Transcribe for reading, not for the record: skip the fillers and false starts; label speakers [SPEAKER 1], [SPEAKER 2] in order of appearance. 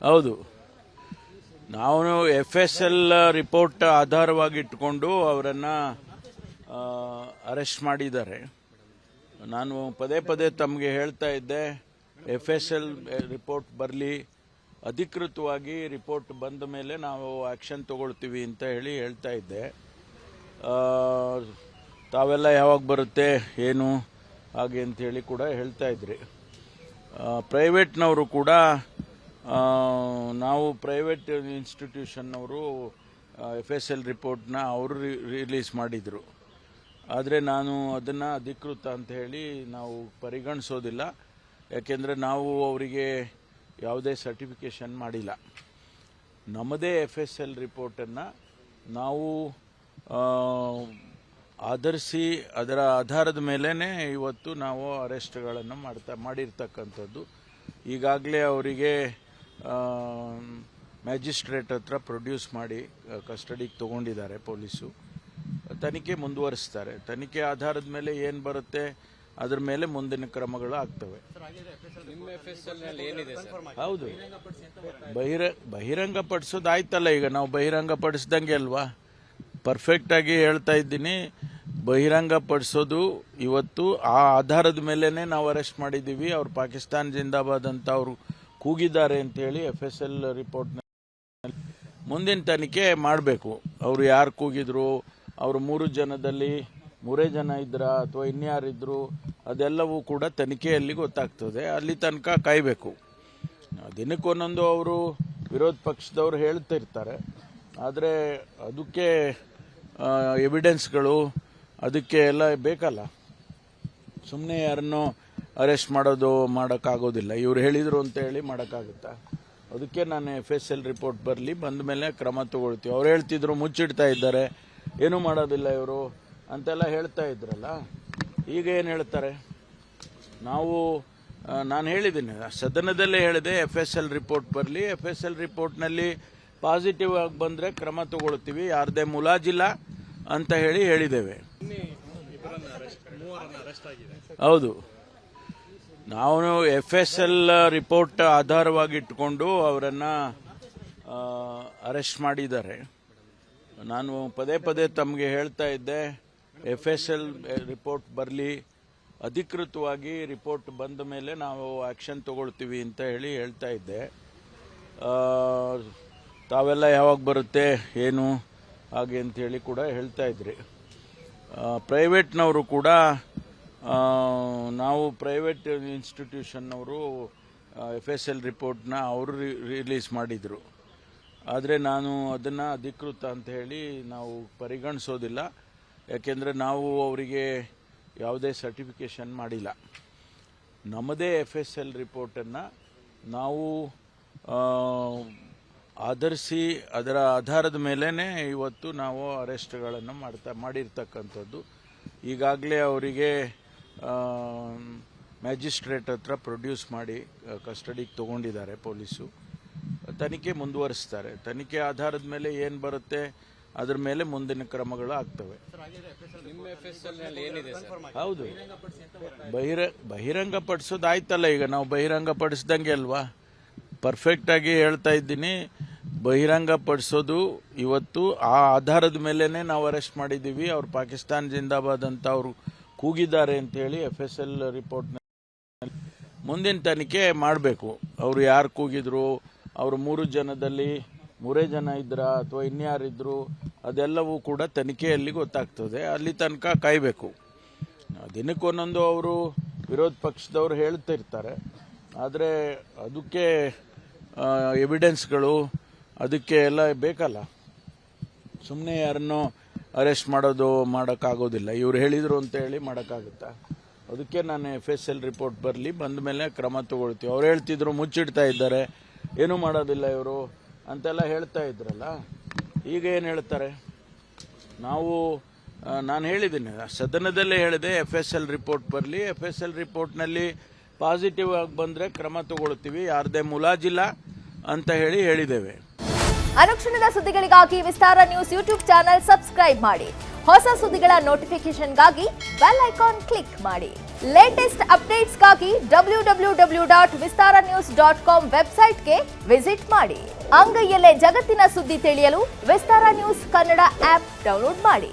[SPEAKER 1] ಹೌದು, ನಾವು FSL report ಆಧಾರವಾಗಿ ಇಟ್ಕೊಂಡು ಅವರನ್ನು ಅರೆಸ್ಟ್ ಮಾಡಿದ್ದಾರೆ. ನಾನು ಪದೇ ಪದೇ ತಮಗೆ ಹೇಳ್ತಾ ಇದ್ದೆ, FSL ರಿಪೋರ್ಟ್ ಬರಲಿ, ಅಧಿಕೃತವಾಗಿ ರಿಪೋರ್ಟ್ ಬಂದ ಮೇಲೆ ನಾವು ಆ್ಯಕ್ಷನ್ ತಗೊಳ್ತೀವಿ ಅಂತ ಹೇಳ್ತಾ ಇದ್ದೆ. ತಾವೆಲ್ಲ ಯಾವಾಗ ಬರುತ್ತೆ ಏನು ಹಾಗೆ ಅಂಥೇಳಿ ಕೂಡ ಹೇಳ್ತಾ ಇದ್ರಿ. ಪ್ರೈವೇಟ್ನವರು ಕೂಡ ನಾವು ಪ್ರೈವೇಟ್ ಇನ್ಸ್ಟಿಟ್ಯೂಷನ್ನವರು FSL ರಿಪೋರ್ಟ್ನ ಅವರು ರಿಲೀಸ್ ಮಾಡಿದರು. ಆದರೆ ನಾನು ಅದನ್ನು ಅಧಿಕೃತ ಅಂತ ಹೇಳಿ ನಾವು ಪರಿಗಣಿಸೋದಿಲ್ಲ. ಯಾಕೆಂದರೆ ನಾವು ಅವರಿಗೆ ಯಾವುದೇ ಸರ್ಟಿಫಿಕೇಷನ್ ಮಾಡಿಲ್ಲ. ನಮ್ಮದೇ FSL ರಿಪೋರ್ಟನ್ನು ನಾವು ಆಧರಿಸಿ ಅದರ ಆಧಾರದ ಮೇಲೇ ಇವತ್ತು ನಾವು ಅರೆಸ್ಟ್ಗಳನ್ನು ಮಾಡಿರ್ತಕ್ಕಂಥದ್ದು. ಈಗಾಗಲೇ ಅವರಿಗೆ ಮ್ಯಾಜಿಸ್ಟ್ರೇಟ್ ಹತ್ರ ಪ್ರೊಡ್ಯೂಸ್ ಮಾಡಿ ಕಸ್ಟಡಿಗೆ ತೊಗೊಂಡಿದ್ದಾರೆ ಪೊಲೀಸು. ತನಿಖೆ ಮುಂದುವರಿಸ್ತಾರೆ. ತನಿಖೆ ಆಧಾರದ ಮೇಲೆ ಏನು ಬರುತ್ತೆ ಅದ್ರ ಮೇಲೆ ಮುಂದಿನ ಕ್ರಮಗಳು ಆಗ್ತವೆ. ಹೌದು, ಬಹಿರಂಗ ಪಡಿಸೋದು ಆಯ್ತಲ್ಲ. ಈಗ ನಾವು ಬಹಿರಂಗ ಪಡಿಸ್ದಂಗೆ ಅಲ್ವಾ? ಪರ್ಫೆಕ್ಟಾಗಿ ಹೇಳ್ತಾ ಇದ್ದೀನಿ. ಬಹಿರಂಗ ಪಡಿಸೋದು ಇವತ್ತು ಆ ಆಧಾರದ ಮೇಲೇ ನಾವು ಅರೆಸ್ಟ್ ಮಾಡಿದ್ದೀವಿ. ಅವ್ರು ಪಾಕಿಸ್ತಾನ ಜಿಂದಾಬಾದ್ ಅಂತ ಅವರು ಕೂಗಿದ್ದಾರೆ ಅಂತೇಳಿ FSL ರಿಪೋರ್ಟ್ನಲ್ಲಿ ಮುಂದಿನ ತನಿಖೆ ಮಾಡಬೇಕು. ಅವರು ಯಾರು ಕೂಗಿದ್ರು, ಅವರು 3 ಜನದಲ್ಲಿ 3 ಜನ ಇದ್ರ ಅಥವಾ ಇನ್ಯಾರಿದ್ರು, ಅದೆಲ್ಲವೂ ಕೂಡ ತನಿಖೆಯಲ್ಲಿ ಗೊತ್ತಾಗ್ತದೆ. ಅಲ್ಲಿ ತನಕ ಕಾಯಬೇಕು. ದಿನಕ್ಕೊಂದೊಂದು ಅವರು ವಿರೋಧ ಪಕ್ಷದವರು ಹೇಳ್ತಿರ್ತಾರೆ. ಆದರೆ ಅದಕ್ಕೆ ಎವಿಡೆನ್ಸ್ಗಳು ಅದಕ್ಕೆ ಎಲ್ಲ ಬೇಕಲ್ಲ. ಸುಮ್ಮನೆ ಯಾರನ್ನೋ ಅರೆಸ್ಟ್ ಮಾಡೋಕ್ಕಾಗೋದಿಲ್ಲ. ಇವ್ರು ಹೇಳಿದರು ಅಂತ ಹೇಳಿ ಮಾಡೋಕ್ಕಾಗುತ್ತಾ? ಅದಕ್ಕೆ ನಾನು FSL ರಿಪೋರ್ಟ್ ಬರಲಿ, ಬಂದ ಮೇಲೆ ಕ್ರಮ ತಗೊಳ್ತೀವಿ. ಅವ್ರು ಹೇಳ್ತಿದ್ರು ಮುಚ್ಚಿಡ್ತಾ ಇದ್ದಾರೆ, ಏನೂ ಮಾಡೋದಿಲ್ಲ ಇವರು ಅಂತೆಲ್ಲ ಹೇಳ್ತಾ ಇದ್ರಲ್ಲ. ಈಗ ಏನು ಹೇಳ್ತಾರೆ? ನಾನು ಹೇಳಿದ್ದೀನಿ, ಸದನದಲ್ಲೇ ಹೇಳಿದೆ, FSL ರಿಪೋರ್ಟ್ ಬರಲಿ, FSL ರಿಪೋರ್ಟ್ನಲ್ಲಿ ಪಾಸಿಟಿವ್ ಆಗಿ ಬಂದರೆ ಕ್ರಮ ತಗೊಳ್ತೀವಿ, ಯಾರದೇ ಮುಲಾಜಿಲ್ಲ ಅಂತ ಹೇಳಿದ್ದೇವೆ. ಹೌದು, ನಾವು FSL ರಿಪೋರ್ಟ್ ಆಧಾರವಾಗಿ ಇಟ್ಕೊಂಡು ಅವರನ್ನು ಅರೆಸ್ಟ್ ಮಾಡಿದ್ದಾರೆ. ನಾನು ಪದೇ ಪದೇ ತಮಗೆ ಹೇಳ್ತಾ ಇದ್ದೆ, FSL ರಿಪೋರ್ಟ್ ಬರಲಿ, ಅಧಿಕೃತವಾಗಿ ರಿಪೋರ್ಟ್ ಬಂದ ಮೇಲೆ ನಾವು ಆ್ಯಕ್ಷನ್ ತಗೊಳ್ತೀವಿ ಅಂತ ಹೇಳ್ತಾ ಇದ್ದೆ. ತಾವೆಲ್ಲ ಯಾವಾಗ ಬರುತ್ತೆ ಏನು ಹಾಗೆ ಅಂಥೇಳಿ ಕೂಡ ಹೇಳ್ತಾ ಇದ್ರಿ. ಪ್ರೈವೇಟ್ನವರು ಕೂಡ ನಾವು ಪ್ರೈವೇಟ್ ಇನ್ಸ್ಟಿಟ್ಯೂಷನ್ನವರು FSL ರಿಪೋರ್ಟ್ನ ಅವರು ರಿಲೀಸ್ ಮಾಡಿದರು. ಆದರೆ ನಾನು ಅದನ್ನು ಅಧಿಕೃತ ಅಂತ ಹೇಳಿ ನಾವು ಪರಿಗಣಿಸೋದಿಲ್ಲ. ಯಾಕೆಂದರೆ ನಾವು ಅವರಿಗೆ ಯಾವುದೇ ಸರ್ಟಿಫಿಕೇಷನ್ ಮಾಡಿಲ್ಲ. ನಮ್ಮದೇ FSL ರಿಪೋರ್ಟನ್ನು ನಾವು ಆಧರಿಸಿ ಅದರ ಆಧಾರದ ಮೇಲೇ ಇವತ್ತು ನಾವು ಅರೆಸ್ಟ್ಗಳನ್ನು ಮಾಡಿರ್ತಕ್ಕಂಥದ್ದು. ಈಗಾಗಲೇ ಅವರಿಗೆ ಮ್ಯಾಜಿಸ್ಟ್ರೇಟ್ ಹತ್ರ ಪ್ರೊಡ್ಯೂಸ್ ಮಾಡಿ ಕಸ್ಟಡಿಗೆ ತೊಗೊಂಡಿದ್ದಾರೆ ಪೊಲೀಸು. ತನಿಖೆ ಮುಂದುವರಿಸ್ತಾರೆ. ತನಿಖೆ ಆಧಾರದ ಮೇಲೆ ಏನು ಬರುತ್ತೆ ಅದ್ರ ಮೇಲೆ ಮುಂದಿನ ಕ್ರಮಗಳು ಆಗ್ತವೆ. ಹೌದು, ಬಹಿರಂಗ ಪಡಿಸೋದು ಆಯ್ತಲ್ಲ. ಈಗ ನಾವು ಬಹಿರಂಗ ಪಡಿಸ್ದಂಗೆ ಅಲ್ವಾ? ಪರ್ಫೆಕ್ಟಾಗಿ ಹೇಳ್ತಾ ಇದ್ದೀನಿ. ಬಹಿರಂಗ ಪಡಿಸೋದು ಇವತ್ತು ಆ ಆಧಾರದ ಮೇಲೇ ನಾವು ಅರೆಸ್ಟ್ ಮಾಡಿದ್ದೀವಿ. ಅವ್ರು ಪಾಕಿಸ್ತಾನ ಜಿಂದಾಬಾದ್ ಅಂತ ಅವರು ಕೂಗಿದ್ದಾರೆ ಅಂತೇಳಿ FSL ರಿಪೋರ್ಟ್ನಲ್ಲಿ ಮುಂದಿನ ತನಿಖೆ ಮಾಡಬೇಕು. ಅವರು ಯಾರು ಕೂಗಿದ್ರು, ಅವರು 3 ಜನದಲ್ಲಿ 3 ಜನ ಇದ್ರ ಅಥವಾ ಇನ್ಯಾರಿದ್ರು, ಅದೆಲ್ಲವೂ ಕೂಡ ತನಿಖೆಯಲ್ಲಿ ಗೊತ್ತಾಗ್ತದೆ. ಅಲ್ಲಿ ತನಕ ಕಾಯಬೇಕು. ದಿನಕ್ಕೊಂದೊಂದು ಅವರು ವಿರೋಧ ಪಕ್ಷದವರು ಹೇಳ್ತಿರ್ತಾರೆ. ಆದರೆ ಅದಕ್ಕೆ ಎವಿಡೆನ್ಸ್ಗಳು ಅದಕ್ಕೆ ಎಲ್ಲ ಬೇಕಲ್ಲ. ಸುಮ್ಮನೆ ಯಾರನ್ನೋ ಅರೆಸ್ಟ್ ಮಾಡೋಕ್ಕಾಗೋದಿಲ್ಲ. ಇವ್ರು ಹೇಳಿದರು ಅಂತ ಹೇಳಿ ಮಾಡೋಕ್ಕಾಗುತ್ತಾ? ಅದಕ್ಕೆ ನಾನು FSL ರಿಪೋರ್ಟ್ ಬರಲಿ, ಬಂದ ಮೇಲೆ ಕ್ರಮ ತಗೊಳ್ತೀವಿ. ಅವ್ರು ಹೇಳ್ತಿದ್ರು ಮುಚ್ಚಿಡ್ತಾ ಇದ್ದಾರೆ, ಏನೂ ಮಾಡೋದಿಲ್ಲ ಇವರು ಅಂತೆಲ್ಲ ಹೇಳ್ತಾ ಇದ್ರಲ್ಲ. ಈಗ ಏನು ಹೇಳ್ತಾರೆ? ನಾನು ಹೇಳಿದ್ದೀನಿ, ಸದನದಲ್ಲೇ ಹೇಳಿದೆ, FSL ರಿಪೋರ್ಟ್ ಬರಲಿ, FSL ರಿಪೋರ್ಟ್ನಲ್ಲಿ ಪಾಸಿಟಿವ್ ಆಗಿ ಬಂದರೆ ಕ್ರಮ ತಗೊಳ್ತೀವಿ, ಯಾರದೇ ಮುಲಾಜಿಲ್ಲ ಅಂತ ಹೇಳಿದ್ದೇವೆ.
[SPEAKER 2] ಅನುಕ್ಷಣದ ಸುದ್ದಿಗಳಿಗಾಗಿ ವಿಸ್ತಾರ ನ್ಯೂಸ್ ಯೂಟ್ಯೂಬ್ ಚಾನೆಲ್ ಸಬ್ಸ್ಕ್ರೈಬ್ ಮಾಡಿ. ಹೊಸ ಸುದ್ದಿಗಳ ನೋಟಿಫಿಕೇಶನ್ಗಾಗಿ ಬೆಲ್ ಐಕಾನ್ ಕ್ಲಿಕ್ ಮಾಡಿ. ಲೇಟೆಸ್ಟ್ ಅಪ್ಡೇಟ್ಸ್ಗಾಗಿ www.vistaranews.com ವೆಬ್ಸೈಟ್ಗೆ ವಿಸಿಟ್ ಮಾಡಿ. ಅಂಗೈಯಲ್ಲೇ ಜಗತ್ತಿನ ಸುದ್ದಿ ತಿಳಿಯಲು ವಿಸ್ತಾರ ನ್ಯೂಸ್ ಕನ್ನಡ ಆಪ್ ಡೌನ್ಲೋಡ್ ಮಾಡಿ.